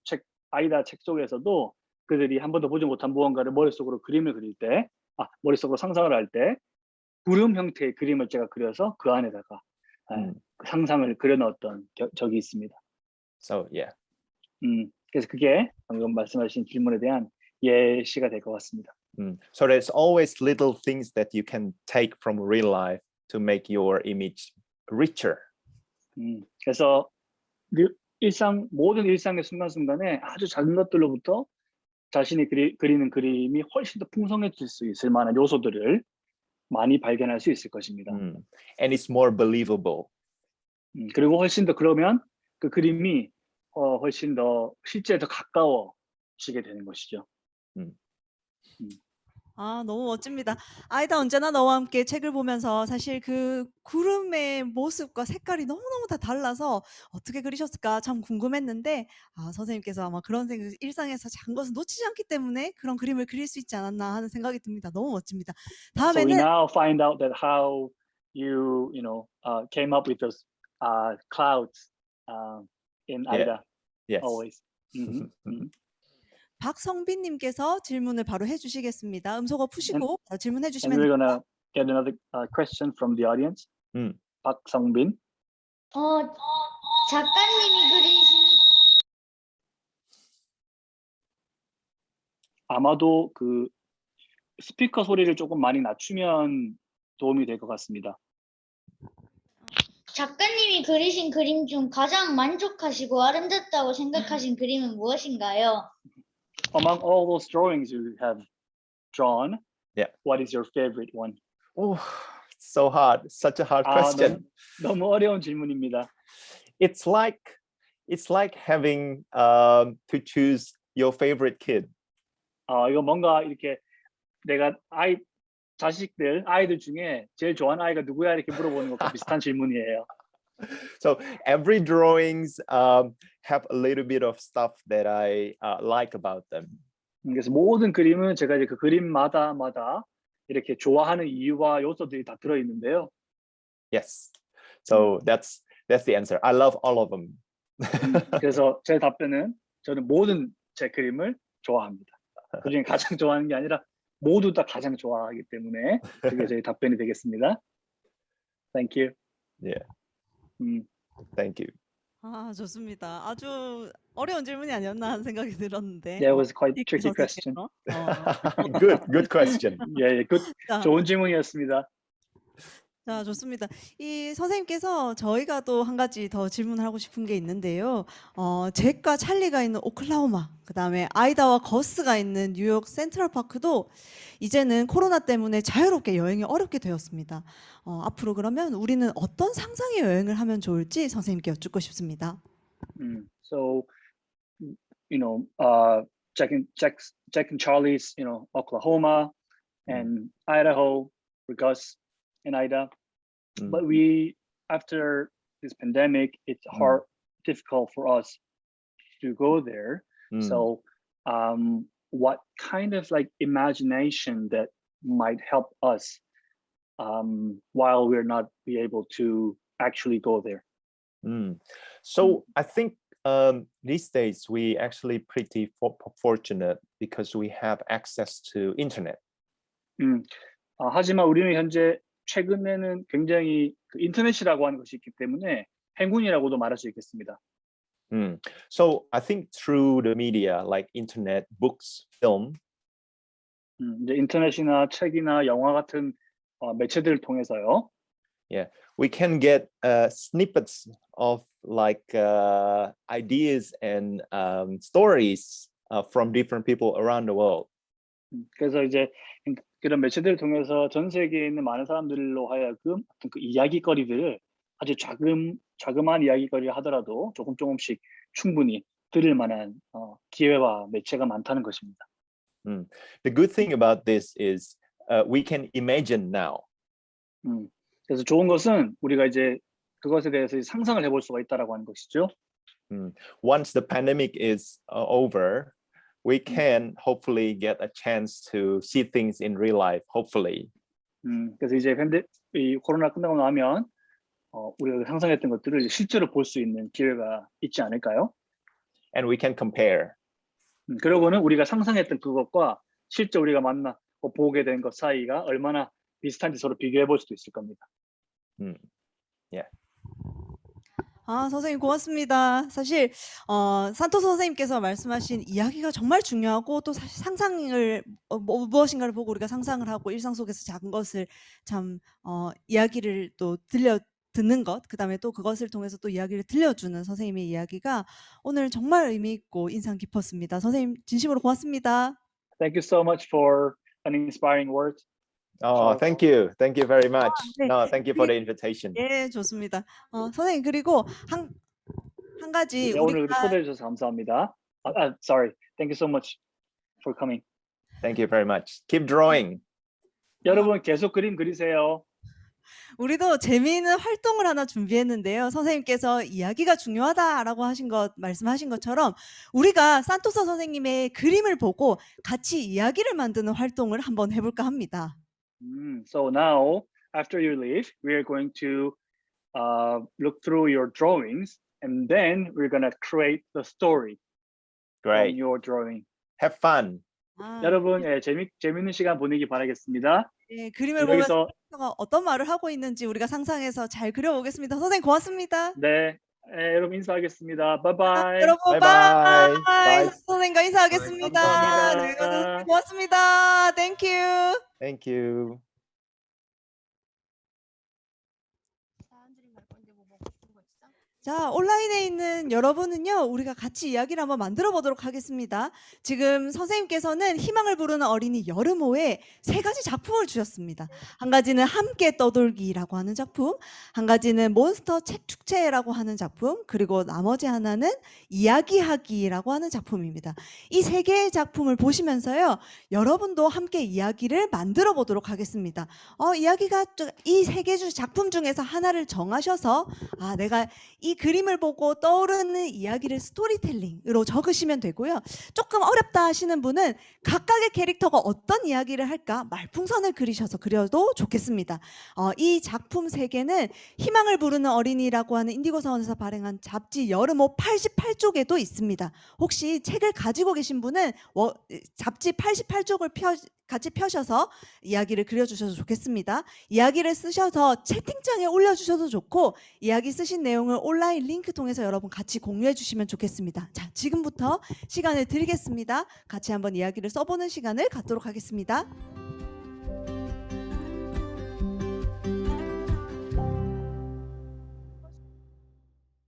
책 아이다 책 속에서도 그들이 한 번도 보지 못한 무언가를 머릿속으로 그림을 그릴 때, 머릿속으로 상상을 할 때 구름 형태의 그림을 제가 그려서 그 안에다가 그 상상을 그려 넣었던 적이 있습니다. So yeah. 그래서 그게 방금 말씀하신 질문에 대한 예시가 될 것 같습니다. So there's always little things that you can take from real life to make your image richer. 그래서 모든 일상의 순간순간에 아주 작은 것들로부터 자신이 그리는 그림이 훨씬 더 풍성해질 수 있을 만한 요소들을 많이 발견할 수 있을 것입니다. And it's more believable. 그리고 훨씬 더 그러면 그 그림이 훨씬 더 실제에 더 가까워지게 되는 것이죠. 너무 멋집니다. 아이다 언제나 너와 함께 책을 보면서 사실 그 구름의 모습과 색깔이 너무너무 다 달라서 어떻게 그리셨을까 참 궁금했는데 선생님께서 아마 그런 일상에서 작은 것을 놓치지 않기 때문에 그런 그림을 그릴 수 있지 않았나 하는 생각이 듭니다. 너무 멋집니다. So we 다음에는 now find out that how you came up with those clouds in Aida. Yes. Always. 박성빈님께서 질문을 바로 해주시겠습니다. 음소거 푸시고 바로 질문해 And 주시면 we're 됩니다. gonna get another question from the audience. 박성빈. 작가님이 그리신 아마도 그 스피커 소리를 조금 많이 낮추면 도움이 될 것 같습니다. 작가님이 그리신 그림 중 가장 만족하시고 아름답다고 생각하신 그림은 무엇인가요? Among all those drawings you have drawn, what is your favorite one? Oh, so hard. Such a hard question. 너무 어려운 질문입니다. It's like having to choose your favorite kid. 이거 뭔가 이렇게 내가 아이들 중에 제일 좋아하는 아이가 누구야 이렇게 물어보는 것과 비슷한 질문이에요. So every drawings have a little bit of stuff that I like about them. 그래서 모든 그림은 제가 이제 그 그림마다 이렇게 좋아하는 이유와 요소들이 다 들어 있는데요. Yes. So that's the answer. I love all of them. 그래서 제 답변은 저는 모든 제 그림을 좋아합니다. 그중에 가장 좋아하는 게 아니라 모두 다 가장 좋아하기 때문에 그게 저희 답변이 되겠습니다. Thank you. Yeah. Thank you. 좋습니다. 아주 어려운 질문이 아니었나 하는 생각이 들었는데. That was quite a tricky question. Good question. 예, 좋은 질문이었습니다. 자, 좋습니다. 이 선생님께서 저희가 또 한 가지 더 질문하고 싶은 게 있는데요. 잭과 찰리가 있는 오클라호마, 그다음에 아이다와 거스가 있는 뉴욕 센트럴파크도 이제는 코로나 때문에 자유롭게 여행이 어렵게 되었습니다. 앞으로 그러면 우리는 어떤 상상의 여행을 하면 좋을지 선생님께 여쭙고 싶습니다. So, Jack and Charlie's, Oklahoma and Idaho, for Gus and Ida. But after this pandemic, it's difficult for us to go there. So, what kind of imagination that might help us while we're not be able to actually go there? So I think these days we actually pretty fortunate because we have access to internet. 하지만 우리는 현재 최근에는 굉장히 그 인터넷이라고 하는 것이 있기 때문에 행운이라고도 말할 수 있겠습니다. So I think through the media like internet, books, film, 이제 인터넷이나 책이나 영화 같은 매체들을 통해서요. Yeah, we can get snippets of ideas and stories from different people around the world. 그래서 이제 그런 매체들을 통해서 전 세계에 있는 많은 사람들로 하여금 어떤 그 이야기거리들을 아주 자그마한 이야기거리를 하더라도 조금씩 충분히 들을 만한 기회와 매체가 많다는 것입니다. The good thing about this is we can imagine now. 그래서 좋은 것은 우리가 이제 그것에 대해서 상상을 해볼 수가 있다라고 하는 것이죠. Once the pandemic is over, we can hopefully get a chance to see things in real life. Hopefully. 그래서 이제 이 코로나 끝나고 나면 우리가 상상했던 것들을 이제 실제로 볼 수 있는 기회가 있지 않을까요? And we can compare. 그러고는 우리가 상상했던 그것과 실제 우리가 보게 된 것 사이가 얼마나 비슷한지 서로 비교해 볼 수도 있을 겁니다. 아, 선생님 고맙습니다. 사실 산토스 선생님께서 말씀하신 이야기가 정말 중요하고 또 사실 상상을 무엇인가를 보고 우리가 상상을 하고 일상 속에서 작은 것을 참 이야기를 또 듣는 것, 그다음에 또 그것을 통해서 또 이야기를 들려주는 선생님의 이야기가 오늘 정말 의미 있고 인상 깊었습니다. 선생님 진심으로 고맙습니다. Thank you so much for an inspiring word. Oh, thank you. Thank you very much. 네. No, thank you for the invitation. 예, 좋습니다. 선생님 그리고 한 가지 네, 오늘 우리가 초대해 주셔서 감사합니다. Sorry. Thank you so much for coming. Thank you very much. Keep drawing. 여러분 계속 그림 그리세요. 우리도 재미있는 활동을 하나 준비했는데요. 선생님께서 이야기가 중요하다라고 말씀하신 것처럼 우리가 산토스 선생님의 그림을 보고 같이 이야기를 만드는 활동을 한번 해볼까 합니다. So now, after you leave, we are going to look through your drawings, and then we're gonna create the story from Great. your drawing. Have fun. 여러분, 재밌는 시간 보내기 바라겠습니다. 예, 그림을 보면서 여기서 어떤 말을 하고 있는지 우리가 상상해서 잘 그려보겠습니다. 선생님 고맙습니다. 네, 여러분 인사하겠습니다. 바이바이. 여러분 Bye-bye. 바이. Bye. 선생님과 인사하겠습니다. 감사합니다. 네, 고맙습니다. Thank you. Thank you. 자, 온라인에 있는 여러분은요, 우리가 같이 이야기를 한번 만들어 보도록 하겠습니다. 지금 선생님께서는 희망을 부르는 어린이 여름호에 3가지 작품을 주셨습니다. 한 가지는 함께 떠돌기라고 하는 작품, 한 가지는 몬스터 책 축제라고 하는 작품, 그리고 나머지 하나는 이야기하기라고 하는 작품입니다. 이 3개의 작품을 보시면서요, 여러분도 함께 이야기를 만들어 보도록 하겠습니다. 이야기가 이 3개 작품 중에서 하나를 정하셔서 내가 이 그림을 보고 떠오르는 이야기를 스토리텔링으로 적으시면 되고요. 조금 어렵다 하시는 분은 각각의 캐릭터가 어떤 이야기를 할까 말풍선을 그려도 좋겠습니다. 이 작품 3개는 희망을 부르는 어린이라고 하는 인디고 사원에서 발행한 잡지 여름호 88쪽에도 있습니다. 혹시 책을 가지고 계신 분은 잡지 88쪽을 같이 펴셔서 이야기를 그려주셔도 좋겠습니다. 이야기를 쓰셔서 채팅창에 올려주셔도 좋고 이야기 쓰신 내용을 온라인 링크 통해서 여러분 같이 공유해 주시면 좋겠습니다. 자, 지금부터 시간을 드리겠습니다. 같이 한번 이야기를 써보는 시간을 갖도록 하겠습니다.